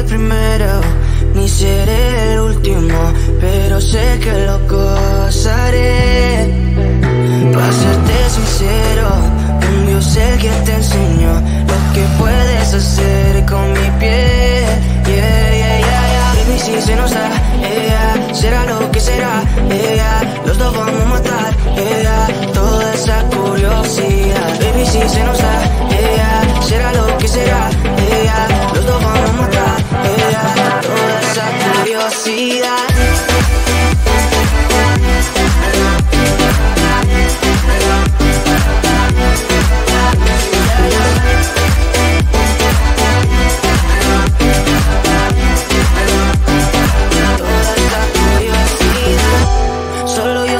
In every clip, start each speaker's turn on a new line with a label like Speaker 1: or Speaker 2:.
Speaker 1: primero, ni seré el último, pero sé que lo gozaré. Para serte sincero, un Dios el que te enseñó lo que puedes hacer con mi piel. Yeah, yeah, yeah, yeah. Baby, si se nos da, yeah, será lo que será, yeah, los dos vamos a matar, yeah, toda esa curiosidad. Baby, si se nos da, yeah, será lo que será, yeah, los dos vamos a matar, yeah, toda esa curiosidad.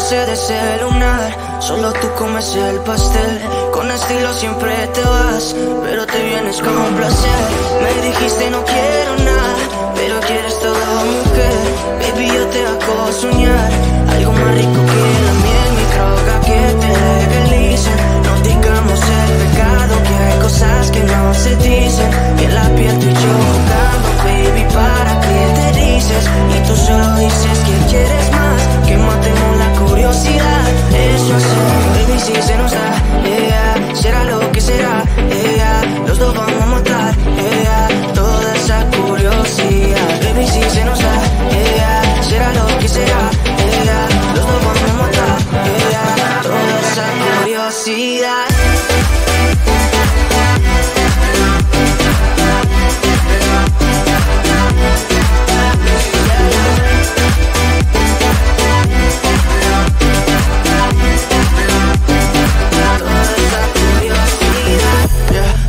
Speaker 1: Sé de ese lunar, solo tú comes el pastel. Con estilo siempre te vas, pero te vienes con un placer. Me dijiste no quiero nada, pero quieres todo, mujer. Baby, yo te hago soñar algo más rico que la miel, mi droga que te legalice. No digamos el pecado, que hay cosas que no se dicen. Y en la piel tú y yo jugando, baby, ¿para qué te dices? Y tú solo dices que quieres más, que matemos la curiosidad. Eso es, baby, si se nos da, yeah, será lo que será, yeah, los dos vamos a matar, yeah, toda esa curiosidad. Baby, si se nos da, yeah, será lo que será, yeah, los dos vamos a matar, yeah, toda esa curiosidad.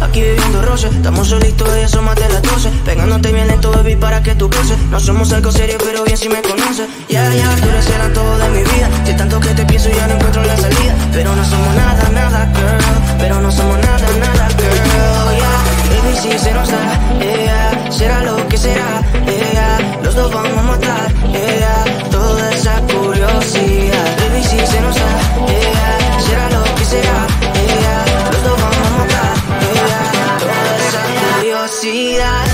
Speaker 1: Aquí viviendo roce, estamos solitos y eso más de las 12. Pegándote bien lento, baby, para que tú goces. No somos algo serio, pero bien si me conoces. Yeah, yeah, tú eres el antojo de mi vida. Si tanto que te pienso ya no encuentro la salida. Pero no somos nada, nada, girl. Pero no somos nada, nada, girl. Yeah, baby, si se nos da, yeah, será lo que será, yeah, los dos vamos a matar, yeah, toda esa curiosidad. Baby, si se nos da, yeah, será lo que será, yeah, los dos vamos a matar, yeah, toda esa curiosidad.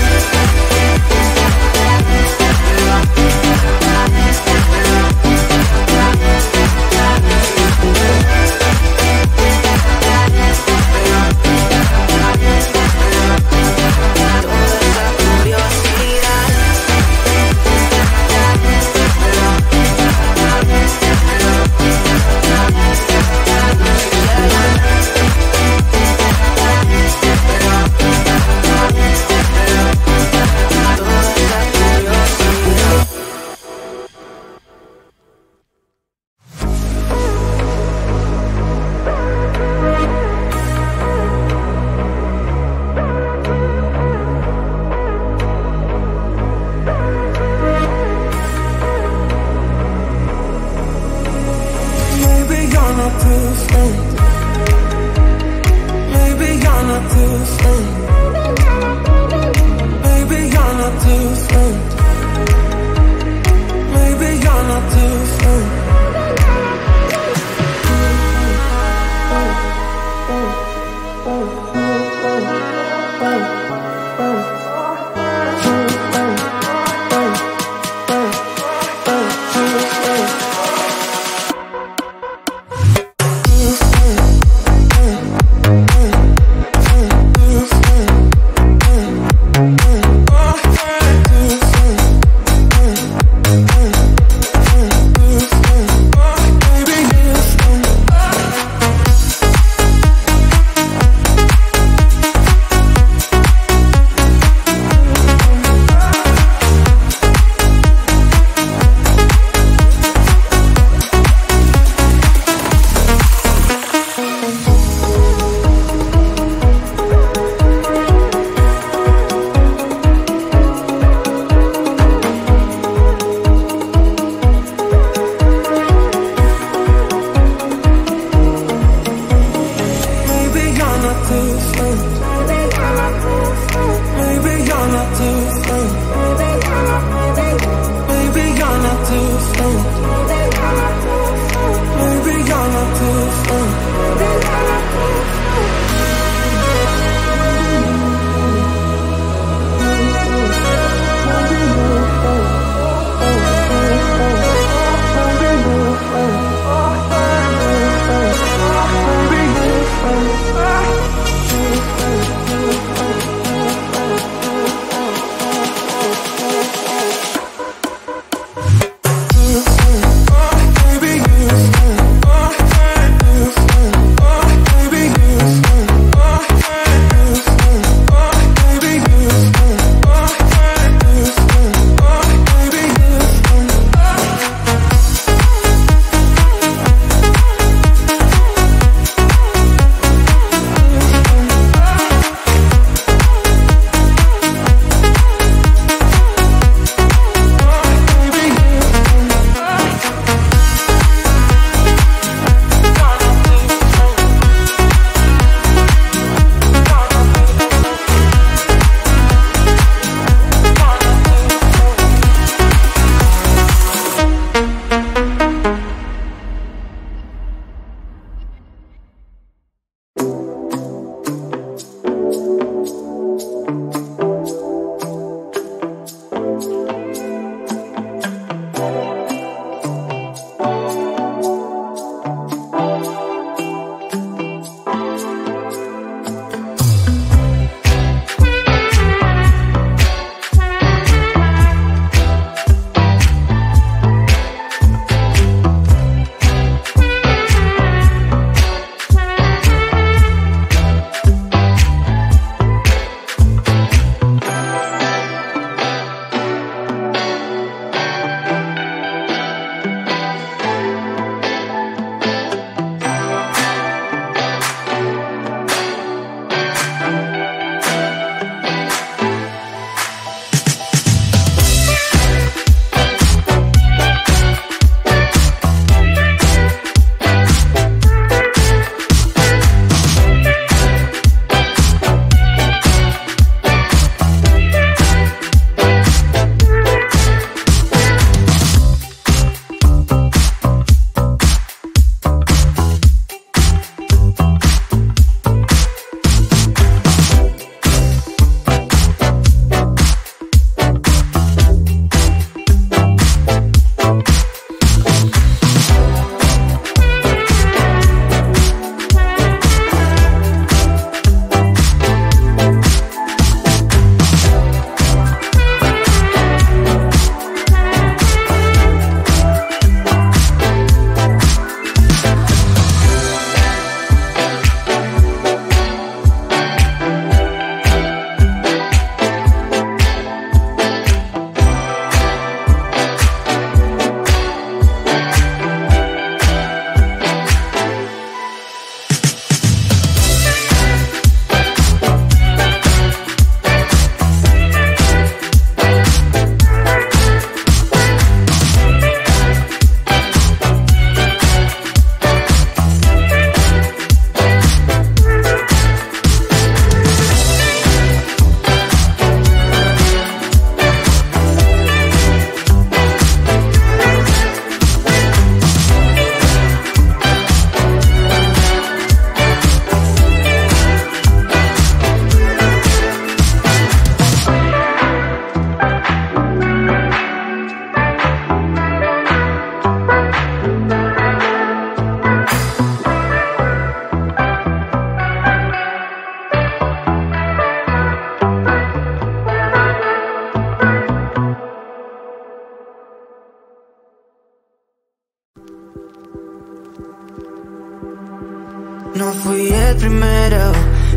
Speaker 1: No fui el primero,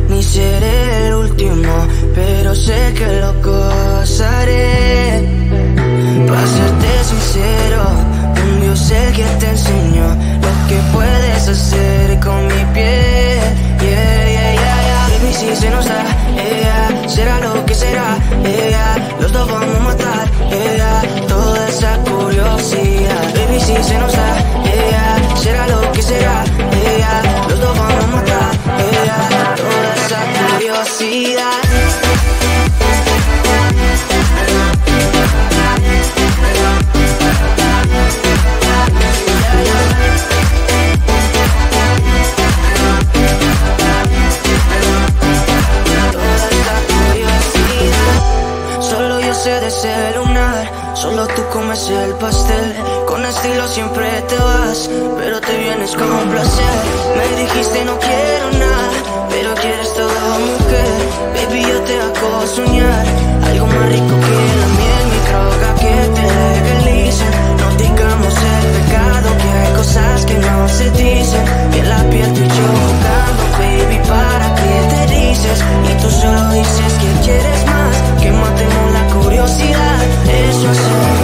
Speaker 1: ni seré el último, pero sé que lo gozaré. Para serte sincero, un Dios el que te enseñó lo que puedes hacer con mi piel. Yeah, yeah, yeah, yeah. Baby, si se nos da, yeah, será lo que será, yeah, los dos vamos a matar, yeah, toda esa curiosidad. Baby, si se nos da, yeah, será lo que será, yeah, los dos vamos a matar, yeah, toda esa curiosidad. De ese lunar, solo tú comes el pastel. Con estilo siempre te vas, pero te vienes con un placer. Me dijiste no quiero nada, pero quieres toda mujer. Baby, yo te hago soñar algo más rico que la miel, mi droga que te legalicen. No digamos el pecado, que hay cosas que no se dicen. Y en la piel tú y yo jugando, baby, ¿para qué te dices? Y tú solo dices que quieres más, que matemos la curiosidad. Eso es,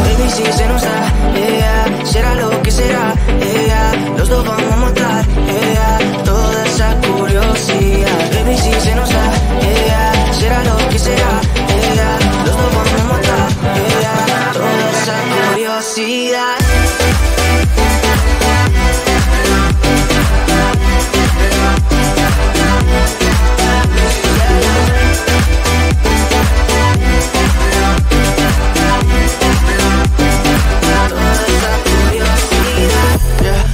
Speaker 1: baby, si se nos da, yeah, será lo que será, yeah, los dos vamos a matar, yeah, toda esa curiosidad. Baby, si se nos da, yeah, será lo que será, yeah, los dos vamos a matar, yeah, toda esa curiosidad.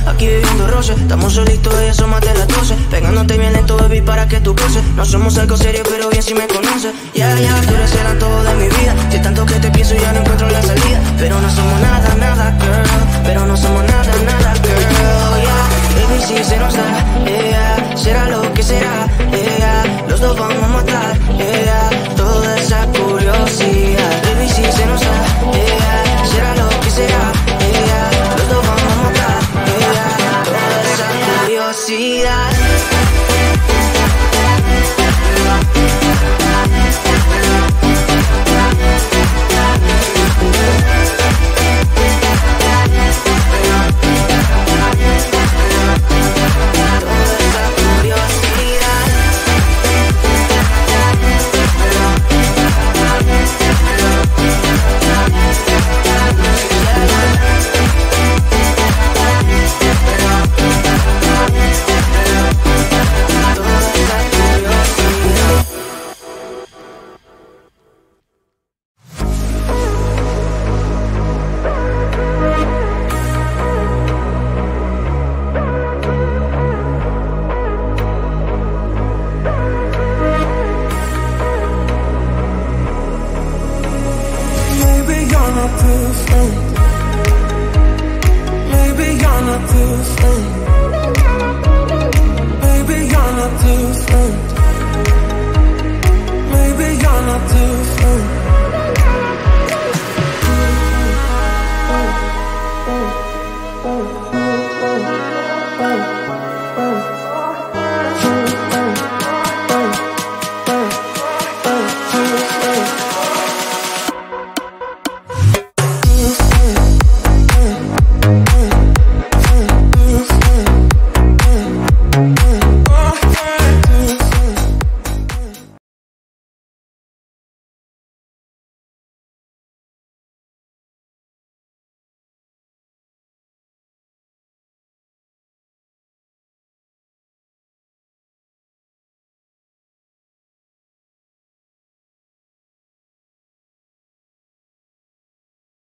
Speaker 1: Aquí viviendo roce, estamos solitos y asómate las 12. Pegándote bien lento, baby, para que tú goces. No somos algo serio, pero bien si me conoces. Ya, ya, tú eres el antojo de mi vida. De tanto que te pienso ya no encuentro la salida. Pero no somos nada, nada, girl. Pero no somos nada, nada, girl. Yeah, baby, si se nos da, yeah, será lo que será, yeah, los dos vamos a matar, yeah, toda esa curiosidad. Baby, si se nos da, yeah, será lo que será, yeah, los dos vamos a matar, yeah, toda esa curiosidad.